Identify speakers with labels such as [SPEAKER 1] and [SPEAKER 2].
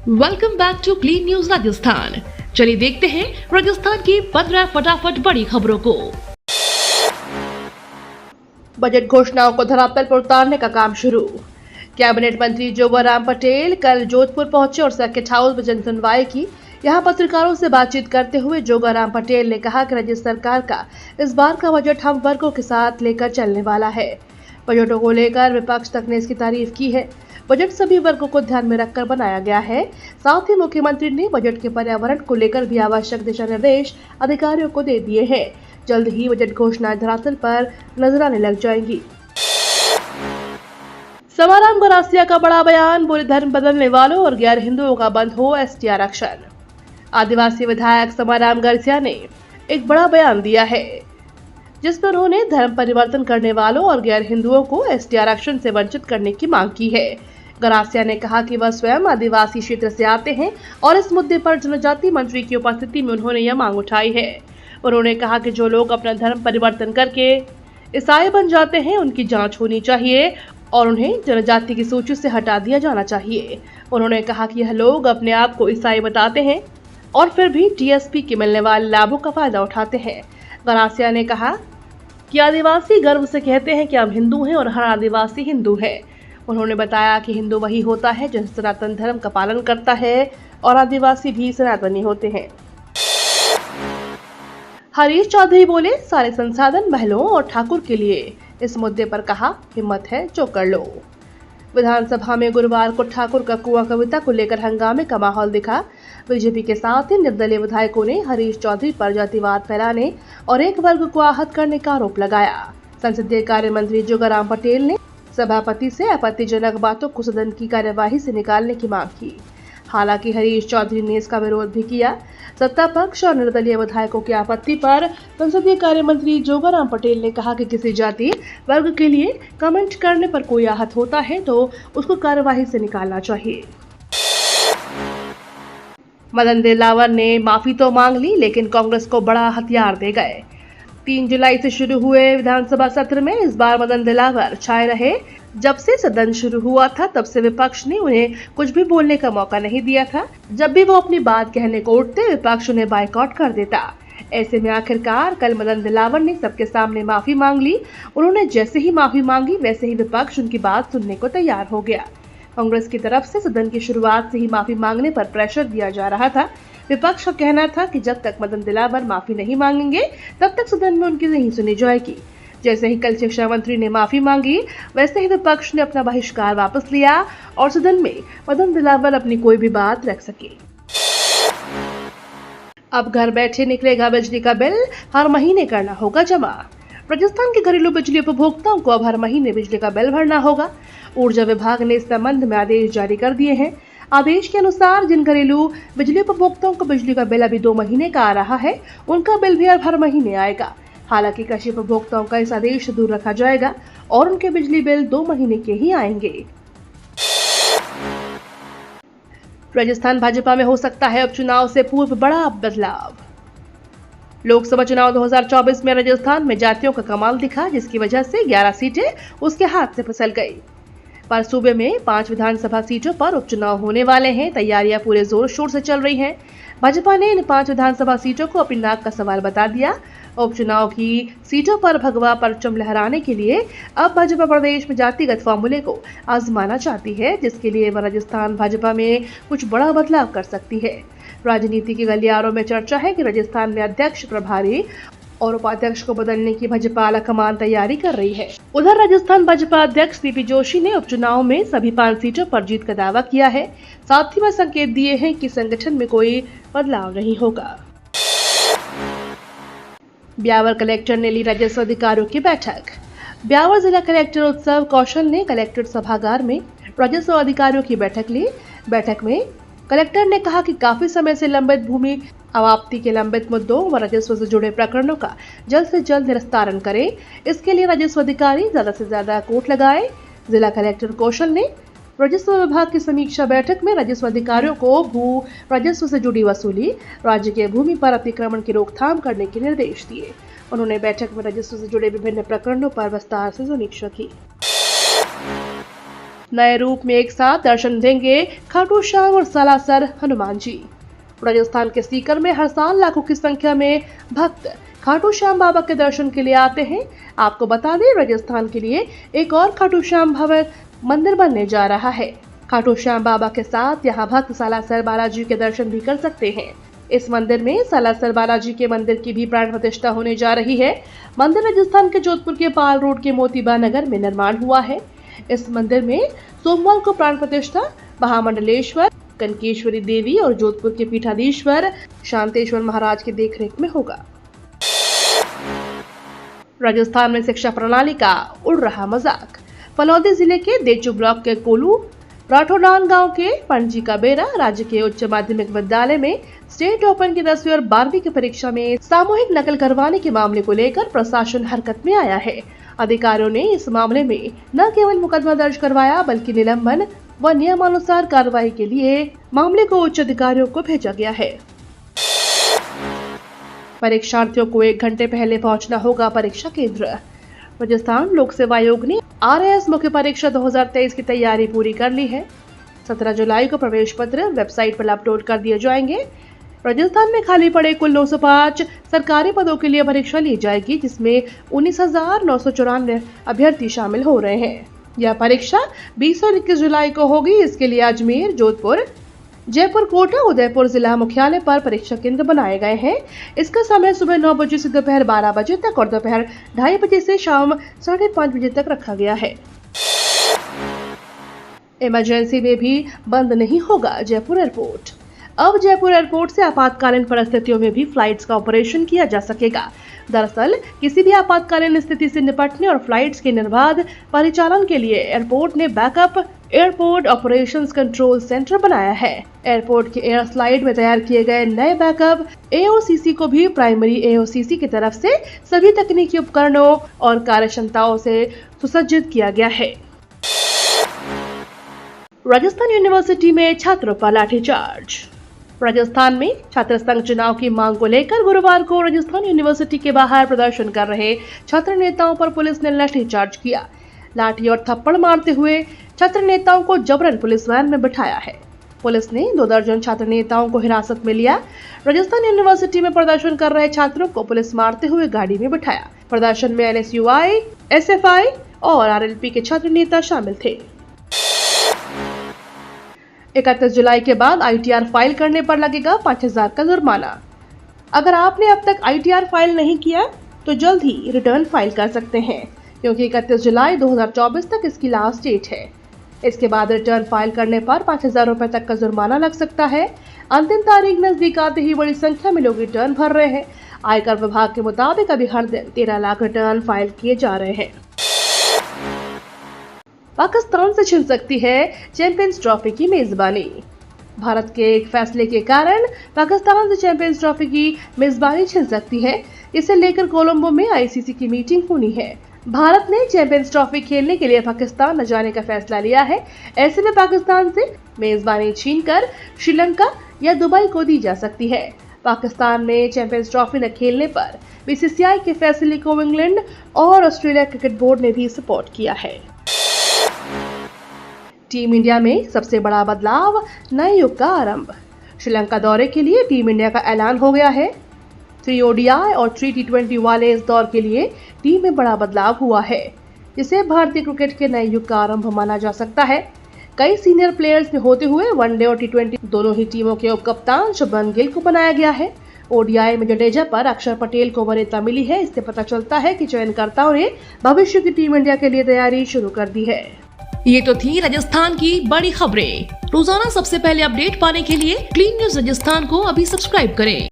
[SPEAKER 1] Welcome back to clean news Rajasthan. चलिए देखते हैं राजस्थान की 15 फटाफट बड़ी खबरों को। बजट घोषणाओं को धरातल पर उतारने का काम शुरू। कैबिनेट मंत्री जोगाराम पटेल कल जोधपुर पहुंचे और सर्किट हाउस में जन सुनवाई की। यहां पत्रकारों से बातचीत करते हुए जोगाराम पटेल ने कहा कि राज्य सरकार का इस बार का बजट हम वर्गों के साथ लेकर चलने वाला है। बजटों को लेकर विपक्ष तक ने इसकी तारीफ की है। बजट सभी वर्गों को ध्यान में रखकर बनाया गया है। साथ ही मुख्यमंत्री ने बजट के पर्यावरण को लेकर भी आवश्यक दिशा निर्देश अधिकारियों को दे दिए हैं। जल्द ही बजट घोषणाएं धरातल पर नजर आने लग जाएंगी। समाराम गौरासिया का बड़ा बयान, बोले धर्म बदलने वालों और गैर हिंदुओं का बंद हो एसटी आरक्षण। आदिवासी विधायक समाराम गौरासिया ने एक बड़ा बयान दिया है जिसमें उन्होंने धर्म परिवर्तन करने वालों और गैर हिंदुओं को एसटी आरक्षण से वंचित करने की मांग की है। गौरासिया ने कहा कि वह स्वयं आदिवासी क्षेत्र से आते हैं और इस मुद्दे पर जनजाति मंत्री की उपस्थिति में उन्होंने यह मांग उठाई है। उन्होंने कहा कि जो लोग अपना धर्म परिवर्तन करके ईसाई बन जाते हैं उनकी जांच होनी चाहिए और उन्हें जनजाति की सूची से हटा दिया जाना चाहिए। उन्होंने कहा कि यह लोग अपने आप को ईसाई बताते हैं और फिर भी टीएसपी के मिलने वाले लाभों का फायदा उठाते हैं। गौरासिया ने कहा कि आदिवासी गर्व से कहते हैं कि हम हिंदू हैं और हर आदिवासी हिंदू है। उन्होंने बताया कि हिंदू वही होता है जो सनातन धर्म का पालन करता है और आदिवासी भी सनातनी होते हैं। हरीश चौधरी बोले, सारे संसाधन महलों और ठाकुर के लिए। इस मुद्दे पर कहा, हिम्मत है जो कर लो। विधानसभा में गुरुवार को ठाकुर का कुआं कविता को लेकर हंगामे का माहौल दिखा। बीजेपी के साथ ही निर्दलीय विधायकों ने हरीश चौधरी पर जातिवाद फैलाने और एक वर्ग को आहत करने का आरोप लगाया। संसदीय कार्य मंत्री जोगाराम पटेल ने सभापति से आपत्तिजनक बातों को सदन की कार्यवाही से निकालने की मांग की। हालांकि हरीश चौधरी ने इसका विरोध भी किया। सत्ता पक्ष और निर्दलीय विधायकों की आपत्ति पर संसदीय कार्य मंत्री जोगाराम पटेल ने कहा कि किसी जाति वर्ग के लिए कमेंट करने पर कोई आहत होता है तो उसको कार्यवाही से निकालना चाहिए। मदन दिलावर ने माफी तो मांग ली लेकिन कांग्रेस को बड़ा हथियार दे गए। 3 जुलाई से शुरू हुए विधानसभा सत्र में इस बार मदन दिलावर छाए रहे। जब से सदन शुरू हुआ था तब से विपक्ष ने उन्हें कुछ भी बोलने का मौका नहीं दिया था। जब भी वो अपनी बात कहने को उठते विपक्ष उन्हें बायकॉट कर देता। ऐसे में आखिरकार कल मदन दिलावर ने सबके सामने माफी मांग ली। उन्होंने जैसे ही माफी मांगी वैसे ही विपक्ष उनकी बात सुनने को तैयार हो गया। कांग्रेस की तरफ से सदन की शुरुआत से ही माफी मांगने पर प्रेशर दिया जा रहा था। विपक्ष का कहना था कि जब तक मदन दिलावर माफी नहीं मांगेंगे तब तक सदन में उनकी नहीं सुनी जाएगी। जैसे ही कल शिक्षा मंत्री ने माफी मांगी वैसे ही विपक्ष ने अपना बहिष्कार वापस लिया और सदन में मदन दिलावर अपनी कोई भी बात रख सके। अब घर बैठे निकलेगा बिजली का बिल, हर महीने करना होगा जमा। राजस्थान के घरेलू बिजली उपभोक्ताओं को अब हर महीने बिजली का बिल भरना होगा। ऊर्जा विभाग ने इस संबंध में आदेश जारी कर दिए हैं। आदेश के अनुसार जिन घरेलू बिजली उपभोक्ताओं को बिजली का बिल अभी 2 महीने का आ रहा है उनका बिल भी अब हर महीने आएगा। हालांकि कृषि उपभोक्ताओं का इस आदेश से दूर रखा जाएगा और उनके बिजली बिल 2 महीने के ही आएंगे। राजस्थान भाजपा में हो सकता है उपचुनाव से पूर्व बड़ा बदलाव। लोकसभा चुनाव 2024 में राजस्थान में जातियों का कमाल दिखा जिसकी वजह से 11 सीटें उसके हाथ से फिसल गई। पर सूबे में 5 विधानसभा सीटों पर उपचुनाव होने वाले हैं। तैयारियां पूरे जोर शोर से चल रही हैं। भाजपा ने इन 5 विधानसभा सीटों को अपनी नाक का सवाल बता दिया। उपचुनाव की सीटों पर भगवा परचम लहराने के लिए अब भाजपा प्रदेश में जातिगत फॉर्मूले को आजमाना चाहती है जिसके लिए वह राजस्थान भाजपा में कुछ बड़ा बदलाव कर सकती है। राजनीति के गलियारों में चर्चा है कि राजस्थान में अध्यक्ष, प्रभारी और उपाध्यक्ष को बदलने की भाजपा आलाकमान तैयारी कर रही है। उधर राजस्थान भाजपा अध्यक्ष सीपी जोशी ने उपचुनाव में सभी 5 सीटों पर जीत का दावा किया है। साथ ही वह संकेत दिए हैं कि संगठन में कोई बदलाव नहीं होगा। ब्यावर कलेक्टर ने ली राजस्व अधिकारियों की बैठक। ब्यावर जिला कलेक्टर उत्सव कौशल ने कलेक्ट्रेट सभागार में राजस्व अधिकारियों की बैठक ली। बैठक में कलेक्टर ने कहा कि काफी समय से लंबित भूमि अवाप्ति के लंबित मुद्दों व राजस्व से जुड़े प्रकरणों का जल्द से जल्द निस्तारण करें। इसके लिए राजस्व अधिकारी ज्यादा से ज्यादा कोर्ट लगाए। जिला कलेक्टर कौशल ने राजस्व विभाग की समीक्षा बैठक में राजस्व अधिकारियों को भू राजस्व से जुड़ी वसूली, राज्य के भूमि पर अतिक्रमण की रोकथाम करने के निर्देश दिए। उन्होंने बैठक में राजस्व से जुड़े विभिन्न प्रकरणों पर विस्तार से समीक्षा की। नए रूप में एक साथ दर्शन देंगे खाटू श्याम और सालासर हनुमान जी। राजस्थान के सीकर में हर साल लाखों की संख्या में भक्त खाटू श्याम बाबा के दर्शन के लिए आते हैं। आपको बता दें, राजस्थान के लिए एक और खाटू श्याम भवन मंदिर बनने जा रहा है। खाटू श्याम बाबा के साथ यहाँ भक्त सालासर बालाजी के दर्शन भी कर सकते हैं। इस मंदिर में सालासर बालाजी के मंदिर की भी प्राण प्रतिष्ठा होने जा रही है। मंदिर राजस्थान के जोधपुर के पाल रोड के मोतीबा नगर में निर्माण हुआ है। इस मंदिर में सोमवार को प्राण प्रतिष्ठा महामंडलेश्वर कनकेश्वरी देवी और जोधपुर के पीठाधीश्वर शांतेश्वर महाराज की देखरेख में होगा। राजस्थान में शिक्षा प्रणाली का उड़ रहा मजाक। फलौदी जिले के देचू ब्लॉक के कोलू राठौडान गांव के पणजी का बेरा राज्य के उच्च माध्यमिक विद्यालय में स्टेट ओपन की 10वीं और 12वीं की परीक्षा में सामूहिक नकल करवाने के मामले को लेकर प्रशासन हरकत में आया है। अधिकारियों ने इस मामले में न केवल मुकदमा दर्ज करवाया बल्कि निलंबन व नियमानुसार कार्रवाई के लिए मामले को उच्च अधिकारियों को भेजा गया है। परीक्षार्थियों को 1 घंटे पहले पहुंचना होगा परीक्षा केंद्र। राजस्थान लोक सेवा आयोग ने RAS मुख्य परीक्षा 2023 की तैयारी पूरी कर ली है। 17 जुलाई को प्रवेश पत्र वेबसाइट पर अपलोड कर दिए जाएंगे। राजस्थान में खाली पड़े कुल 905 सरकारी पदों के लिए परीक्षा ली जाएगी, जिसमें 19,994 अभ्यर्थी शामिल हो रहे हैं। यह परीक्षा 20 और 21 जुलाई को होगी। इसके लिए अजमेर, जोधपुर, जयपुर, कोटा, उदयपुर जिला मुख्यालय पर परीक्षा केंद्र बनाए गए हैं। इसका समय सुबह 9 बजे से दोपहर 12 बजे तक और दोपहर 2:30 बजे से शाम 5:30 बजे तक रखा गया है। इमरजेंसी में भी बंद नहीं होगा जयपुर एयरपोर्ट। अब जयपुर एयरपोर्ट से आपातकालीन परिस्थितियों में भी फ्लाइट्स का ऑपरेशन किया जा सकेगा। दरअसल किसी भी आपातकालीन स्थिति से निपटने और फ्लाइट्स के निर्बाध परिचालन के लिए एयरपोर्ट ने backup airport operations control centre बनाया है। एयरपोर्ट के एयर स्लाइड में तैयार किए गए नए बैकअप AOCC को भी प्राइमरी AOCC की तरफ से सभी तकनीकी उपकरणों और कार्यक्षमताओं से सुसज्जित किया गया है। राजस्थान यूनिवर्सिटी में छात्रों पर लाठीचार्ज। राजस्थान में छात्र संघ चुनाव की मांग को लेकर गुरुवार को राजस्थान यूनिवर्सिटी के बाहर प्रदर्शन कर रहे छात्र नेताओं पर पुलिस ने लाठीचार्ज किया। लाठी और थप्पड़ मारते हुए छात्र नेताओं को जबरन पुलिस वैन में बिठाया है। पुलिस ने 2 दर्जन छात्र नेताओं को हिरासत में लिया। राजस्थान यूनिवर्सिटी में प्रदर्शन कर रहे छात्रों को पुलिस मारते हुए गाड़ी में बिठाया। प्रदर्शन में NSUI, SFI और RLP के छात्र नेता शामिल थे। 31 जुलाई के बाद ITR फाइल करने पर लगेगा 5,000 का जुर्माना। अगर आपने अब तक ITR फाइल नहीं किया तो जल्द ही रिटर्न फाइल कर सकते हैं, क्योंकि 31 जुलाई 2024 तक इसकी लास्ट डेट है। इसके बाद रिटर्न फाइल करने पर 5,000 रुपए तक का जुर्माना लग सकता है। अंतिम तारीख नजदीक आते ही बड़ी संख्या में लोग रिटर्न भर रहे हैं। आयकर विभाग के मुताबिक अभी हर दिन 13 लाख रिटर्न फाइल किए जा रहे हैं। पाकिस्तान से छिन सकती है चैंपियंस ट्रॉफी की मेजबानी। भारत के एक फैसले के कारण पाकिस्तान से चैंपियंस ट्रॉफी की मेजबानी छिन सकती है। इसे लेकर कोलंबो में ICC की मीटिंग होनी है। भारत ने चैंपियंस ट्रॉफी खेलने के लिए पाकिस्तान न जाने का फैसला लिया है। ऐसे में पाकिस्तान से मेजबानी छीनकर श्रीलंका या दुबई को दी जा सकती है। पाकिस्तान में चैंपियंस ट्रॉफी न खेलने पर BCCI के फैसले को इंग्लैंड और ऑस्ट्रेलिया क्रिकेट बोर्ड ने भी सपोर्ट किया है। टीम इंडिया में सबसे बड़ा बदलाव, नए युग का आरंभ। श्रीलंका दौरे के लिए टीम इंडिया का ऐलान हो गया है। 3 ODI और 3 T20 वाले इस दौर के लिए टीम में बड़ा बदलाव हुआ है, जिसे भारतीय क्रिकेट के नए युग का आरंभ माना जा सकता है। कई सीनियर प्लेयर्स में होते हुए वनडे और T20 दोनों ही टीमों के उप कप्तान शुभमन गिल को बनाया गया है। ODI में जडेजा पर अक्षर पटेल को वरीयता मिली है। इससे पता चलता है कि चयनकर्ताओं ने भविष्य की टीम इंडिया के लिए तैयारी शुरू कर दी है।
[SPEAKER 2] ये तो थी राजस्थान की बड़ी खबरें। रोजाना सबसे पहले अपडेट पाने के लिए क्लीन न्यूज राजस्थान को अभी सब्सक्राइब करें।